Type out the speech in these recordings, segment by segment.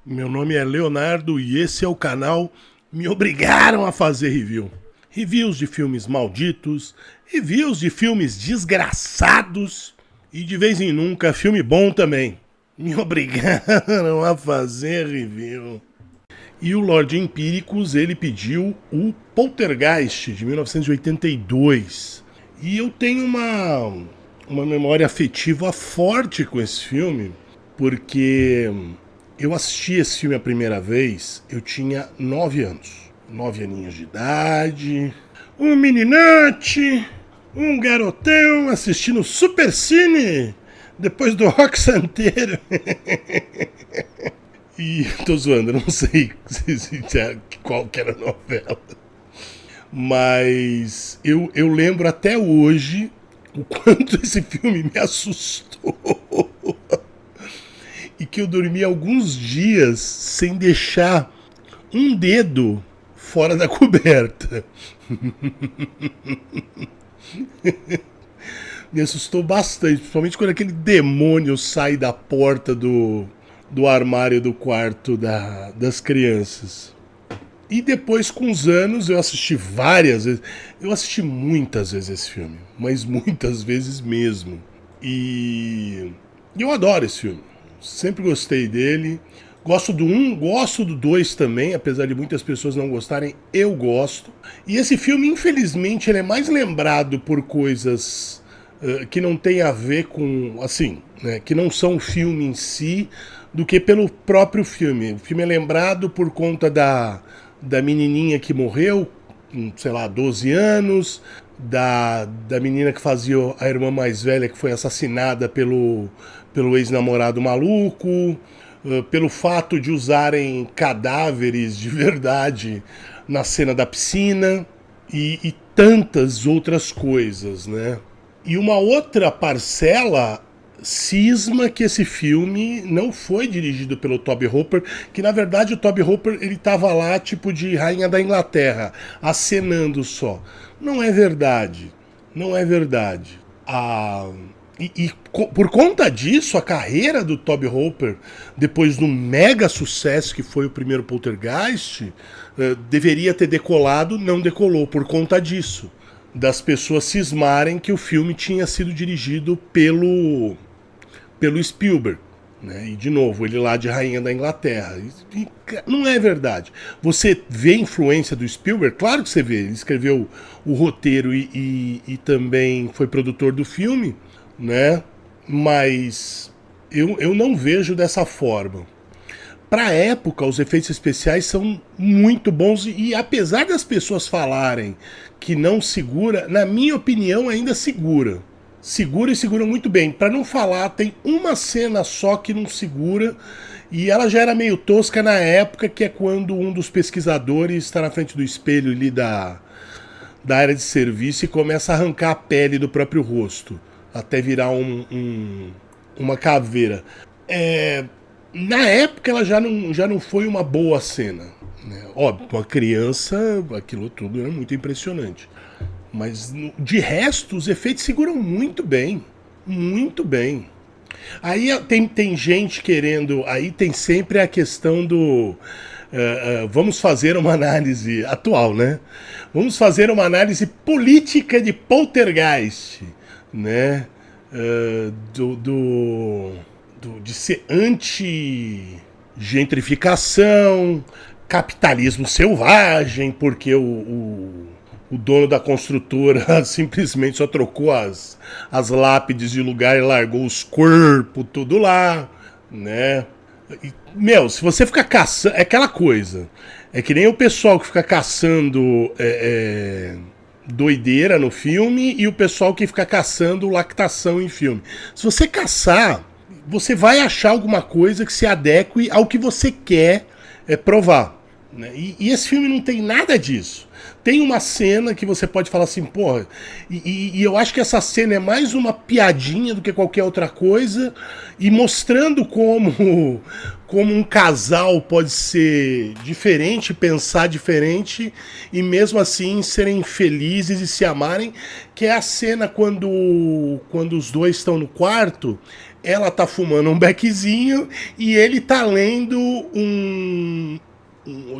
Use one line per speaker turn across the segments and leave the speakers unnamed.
Meu nome é Leonardo e esse é o canal Me Obrigaram a Fazer Review. Reviews de filmes malditos, reviews de filmes desgraçados e de vez em nunca filme bom também. Me obrigaram a fazer review. E o Lorde Empíricos, ele pediu o Poltergeist de 1982. E eu tenho uma memória afetiva forte com esse filme, porque eu assisti esse filme a primeira vez, eu tinha 9 anos. 9 aninhos de idade, um meninate, um garotão assistindo Super Cine depois do Rock Santeiro. E tô zoando, não sei qual que era a novela. Mas eu lembro até hoje o quanto esse filme me assustou. E que eu dormi alguns dias sem deixar um dedo fora da coberta. Me assustou bastante, principalmente quando aquele demônio sai da porta do armário do quarto das crianças. E depois, com os anos, eu assisti várias vezes. Eu assisti muitas vezes esse filme, mas muitas vezes mesmo. E eu adoro esse filme. Sempre gostei dele. Gosto do 1, gosto do 2 também, apesar de muitas pessoas não gostarem, eu gosto. E esse filme, infelizmente, ele é mais lembrado por coisas que não tem a ver com, assim, né, que não são o filme em si, do que pelo próprio filme. O filme é lembrado por conta da menininha que morreu, com, sei lá, 12 anos, da menina que fazia a irmã mais velha que foi assassinada pelo ex-namorado maluco, pelo fato de usarem cadáveres de verdade na cena da piscina e tantas outras coisas, né? E uma outra parcela cisma que esse filme não foi dirigido pelo Tobe Hooper, que na verdade o Tobe Hooper ele tava lá tipo de rainha da Inglaterra, acenando só. Não é verdade, não é verdade. Por conta disso, a carreira do Tobe Hooper, depois do mega sucesso que foi o primeiro Poltergeist, deveria ter decolado, não decolou por conta disso. Das pessoas cismarem que o filme tinha sido dirigido pelo Spielberg. Né? E, de novo, ele lá de rainha da Inglaterra. E não é verdade. Você vê a influência do Spielberg? Claro que você vê. Ele escreveu o roteiro e também foi produtor do filme, né? Mas eu não vejo dessa forma. Para a época, os efeitos especiais são muito bons e apesar das pessoas falarem que não segura, na minha opinião ainda segura. Segura e segura muito bem. Para não falar, tem uma cena só que não segura e ela já era meio tosca na época, que é quando um dos pesquisadores está na frente do espelho ali da área de serviço e começa a arrancar a pele do próprio rosto, até virar uma caveira. Na época ela já não foi uma boa cena. Né? Óbvio, uma criança, aquilo tudo era muito impressionante. Mas de resto, os efeitos seguram muito bem. Muito bem. Aí tem gente querendo. Aí tem sempre a questão do. Vamos fazer uma análise atual, né? Vamos fazer uma análise política de Poltergeist, né? De ser anti-gentrificação, capitalismo selvagem, porque o dono da construtora simplesmente só trocou as lápides de lugar e largou os corpos tudo lá, né? E, se você ficar caçando... É aquela coisa. É que nem o pessoal que fica caçando doideira no filme e o pessoal que fica caçando lactação em filme. Se você caçar, você vai achar alguma coisa que se adeque ao que você quer provar. Né? E esse filme não tem nada disso. Tem uma cena que você pode falar assim, porra, e eu acho que essa cena é mais uma piadinha do que qualquer outra coisa, e mostrando como um casal pode ser diferente, pensar diferente, e mesmo assim serem felizes e se amarem, que é a cena quando os dois estão no quarto, ela tá fumando um beckzinho e ele tá lendo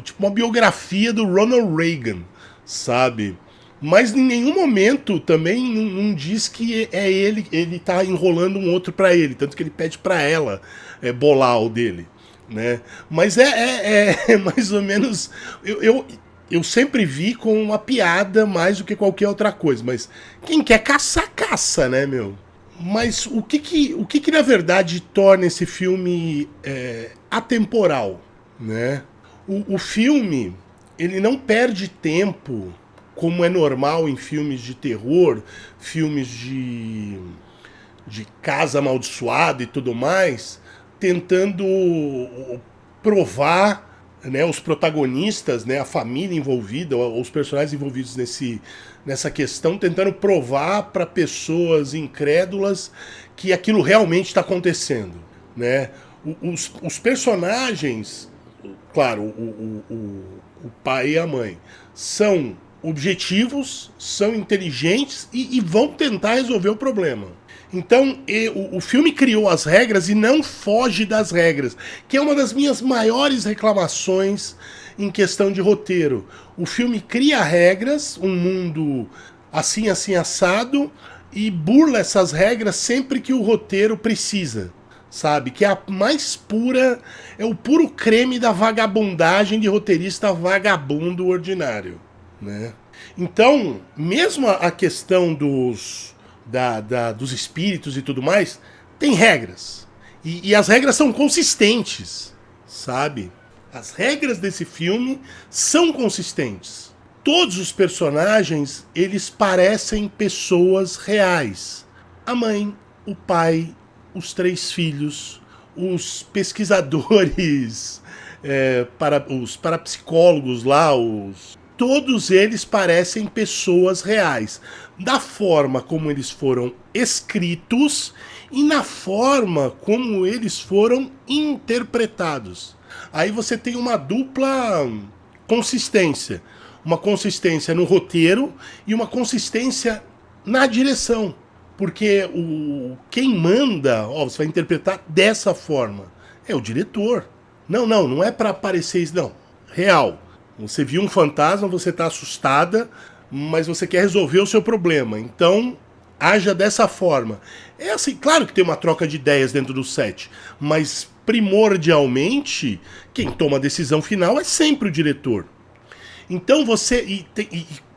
tipo uma biografia do Ronald Reagan, sabe? Mas em nenhum momento também não diz que é ele tá enrolando um outro pra ele, tanto que ele pede pra ela bolar o dele, né? Mas é mais ou menos... Eu sempre vi com uma piada mais do que qualquer outra coisa, mas quem quer caçar, caça, né, meu? Mas o que na verdade torna esse filme atemporal, né? O filme, ele não perde tempo, como é normal em filmes de terror, filmes de casa amaldiçoada e tudo mais, tentando provar, né, os protagonistas, né, a família envolvida, os personagens envolvidos nessa questão, tentando provar para pessoas incrédulas que aquilo realmente está acontecendo, né? Os personagens, claro, o pai e a mãe, são objetivos, são inteligentes e vão tentar resolver o problema. Então, o filme criou as regras e não foge das regras, que é uma das minhas maiores reclamações em questão de roteiro. O filme cria regras, um mundo assim, assim, assado, e burla essas regras sempre que o roteiro precisa, sabe? Que é a mais pura, é o puro creme da vagabundagem de roteirista vagabundo ordinário, né? Então, mesmo a questão dos espíritos e tudo mais, tem regras. E as regras são consistentes, sabe? As regras desse filme são consistentes. Todos os personagens, eles parecem pessoas reais. A mãe, o pai, os 3 filhos, os pesquisadores, os parapsicólogos lá, todos eles parecem pessoas reais, da forma como eles foram escritos e na forma como eles foram interpretados. Aí você tem uma dupla consistência. Uma consistência no roteiro e uma consistência na direção. Porque quem manda, você vai interpretar dessa forma, é o diretor. Não é para parecer isso, não. Real. Você viu um fantasma, você tá assustada, mas você quer resolver o seu problema. Então, haja dessa forma. É assim, claro que tem uma troca de ideias dentro do set, mas primordialmente, quem toma a decisão final é sempre o diretor. Então você,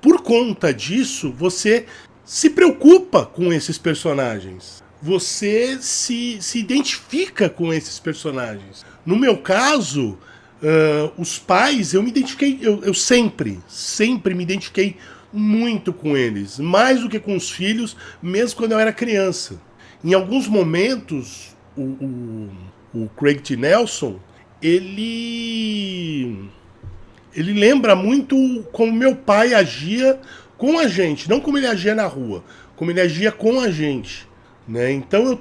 por conta disso, você se preocupa com esses personagens. Você se identifica com esses personagens. No meu caso, os pais, eu me identifiquei, eu sempre me identifiquei muito com eles, mais do que com os filhos, mesmo quando eu era criança. Em alguns momentos, o Craig T. Nelson, ele lembra muito como meu pai agia com a gente, não como ele agia na rua, como ele agia com a gente, né? Então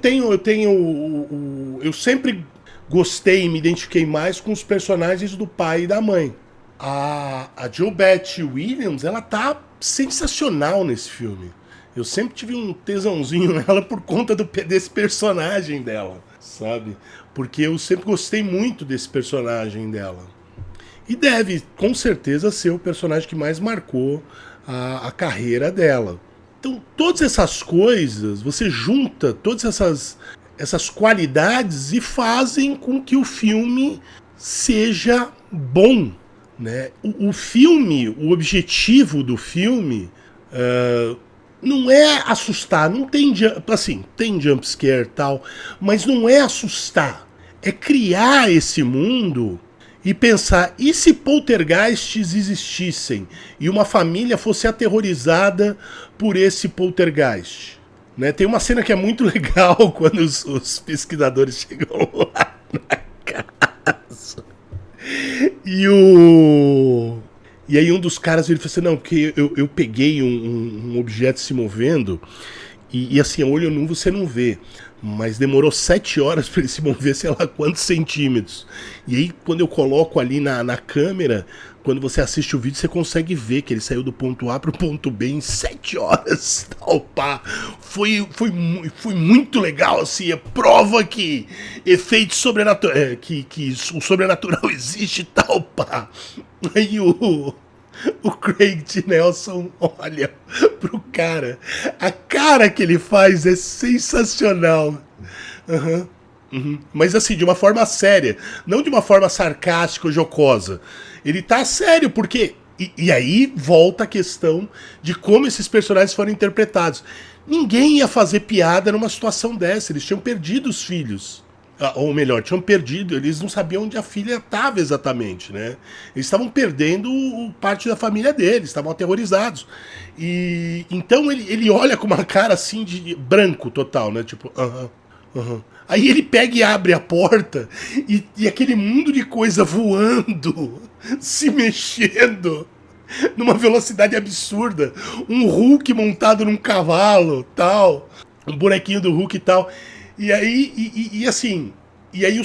eu sempre gostei e me identifiquei mais com os personagens do pai e da mãe. A JoBeth Williams, ela tá sensacional nesse filme. Eu sempre tive um tesãozinho nela por conta desse personagem dela, sabe? Porque eu sempre gostei muito desse personagem dela. E deve, com certeza, ser o personagem que mais marcou a carreira dela. Então, todas essas coisas, você junta todas essas qualidades e fazem com que o filme seja bom, né? O filme, o objetivo do filme não é assustar, não tem assim, tem jump scare e tal, mas não é assustar, é criar esse mundo e pensar, e se poltergeists existissem e uma família fosse aterrorizada por esse poltergeist? Né? Tem uma cena que é muito legal quando os pesquisadores chegam lá na casa. E aí um dos caras ele falou assim, não, porque eu peguei um objeto se movendo e assim, a olho nu você não vê. Mas demorou 7 horas para ele se mover, sei lá quantos centímetros. E aí, quando eu coloco ali na câmera, quando você assiste o vídeo, você consegue ver que ele saiu do ponto A pro ponto B em 7 horas, tal, pá. Foi muito legal, assim, é prova que efeitos sobrenaturais, que o sobrenatural existe, tal, pá. Aí o Craig T. Nelson olha pro cara, a cara que ele faz é sensacional. Aham. Mas assim, de uma forma séria, não de uma forma sarcástica ou jocosa. Ele tá sério, porque. E aí volta a questão de como esses personagens foram interpretados. Ninguém ia fazer piada numa situação dessa, eles tinham perdido os filhos. Ou melhor, tinham perdido, eles não sabiam onde a filha estava exatamente, né? Eles estavam perdendo parte da família deles, estavam aterrorizados. E então ele olha com uma cara assim de branco total, né? Tipo, aham. Uhum. Aí ele pega e abre a porta e aquele mundo de coisa voando, se mexendo numa velocidade absurda. Um Hulk montado num cavalo, tal, um bonequinho do Hulk e tal. E aí, e assim, e aí,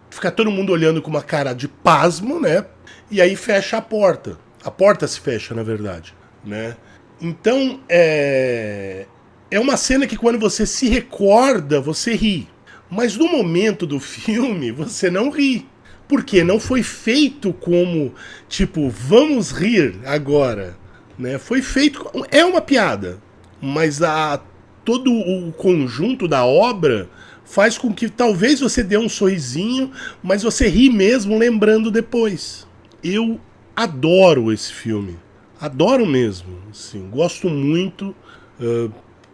fica todo mundo olhando com uma cara de pasmo, né? E aí fecha a porta. A porta se fecha, na verdade, né? Então, é uma cena que quando você se recorda, você ri. Mas no momento do filme, você não ri. Porque não foi feito como, tipo, vamos rir agora. Né? Foi feito... É uma piada. Mas todo o conjunto da obra faz com que talvez você dê um sorrisinho, mas você ri mesmo lembrando depois. Eu adoro esse filme. Adoro mesmo. Assim, gosto muito...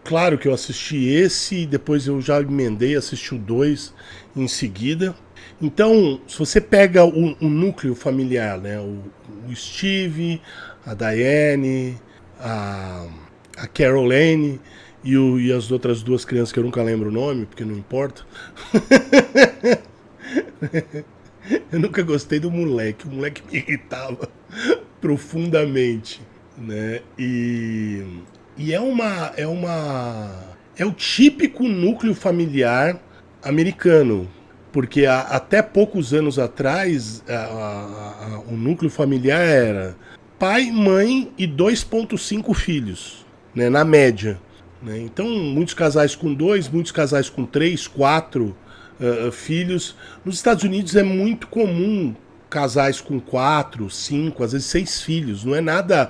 Claro que eu assisti esse e depois eu já emendei, assisti o 2 em seguida. Então, se você pega o núcleo familiar, né? O Steve, a Diane, a Caroline e as outras duas crianças que eu nunca lembro o nome, porque não importa. Eu nunca gostei do moleque, o moleque me irritava profundamente, né? É o típico núcleo familiar americano, porque até poucos anos atrás o núcleo familiar era pai, mãe e 2,5 filhos, né, na média. Né? Então, muitos casais com 2, muitos casais com 3, 4 filhos. Nos Estados Unidos é muito comum casais com 4, 5, às vezes 6 filhos. Não é nada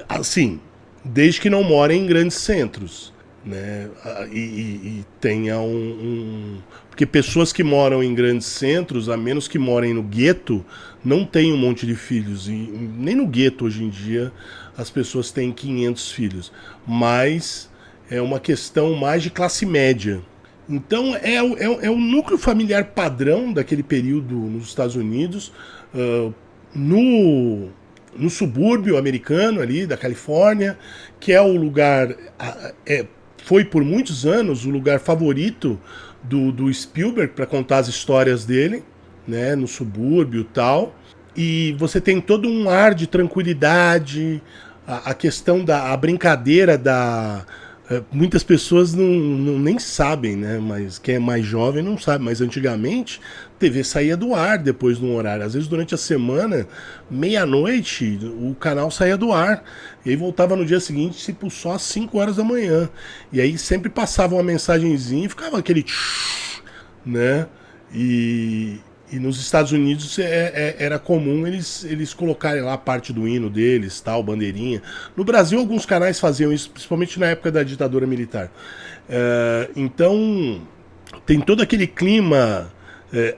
assim, desde que não morem em grandes centros, né? E tenha porque pessoas que moram em grandes centros, a menos que morem no gueto, não tem um monte de filhos. E nem no gueto hoje em dia as pessoas têm 500 filhos. Mas é uma questão mais de classe média. Então é o núcleo familiar padrão daquele período nos Estados Unidos, no subúrbio americano ali da Califórnia, que é o lugar, foi por muitos anos o lugar favorito do Spielberg para contar as histórias dele, né, no subúrbio e tal. E você tem todo um ar de tranquilidade, a questão a brincadeira da... Muitas pessoas nem sabem, né? Mas quem é mais jovem não sabe. Mas antigamente, a TV saía do ar depois de um horário. Às vezes, durante a semana, meia-noite, o canal saía do ar. E aí voltava no dia seguinte, tipo, só às 5 horas da manhã. E aí sempre passava uma mensagenzinha e ficava aquele tch, né? E nos Estados Unidos era comum eles colocarem lá parte do hino deles, tal, bandeirinha. No Brasil, alguns canais faziam isso, principalmente na época da ditadura militar. Então, tem todo aquele clima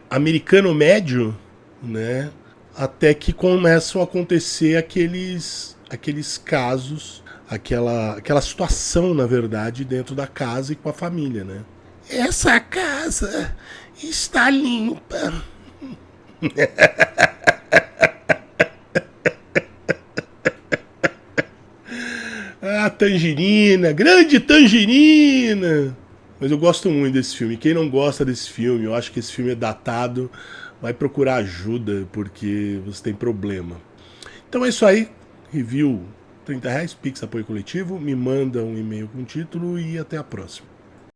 americano médio, né? Até que começam a acontecer aqueles casos, aquela situação, na verdade, dentro da casa e com a família, né? Essa casa está limpa. Tangerina, grande Tangerina. Mas eu gosto muito desse filme. Quem não gosta desse filme, eu acho que esse filme é datado, vai procurar ajuda, porque você tem problema. Então é isso aí. Review R$30, Pix Apoio Coletivo. Me manda um e-mail com o título e até a próxima.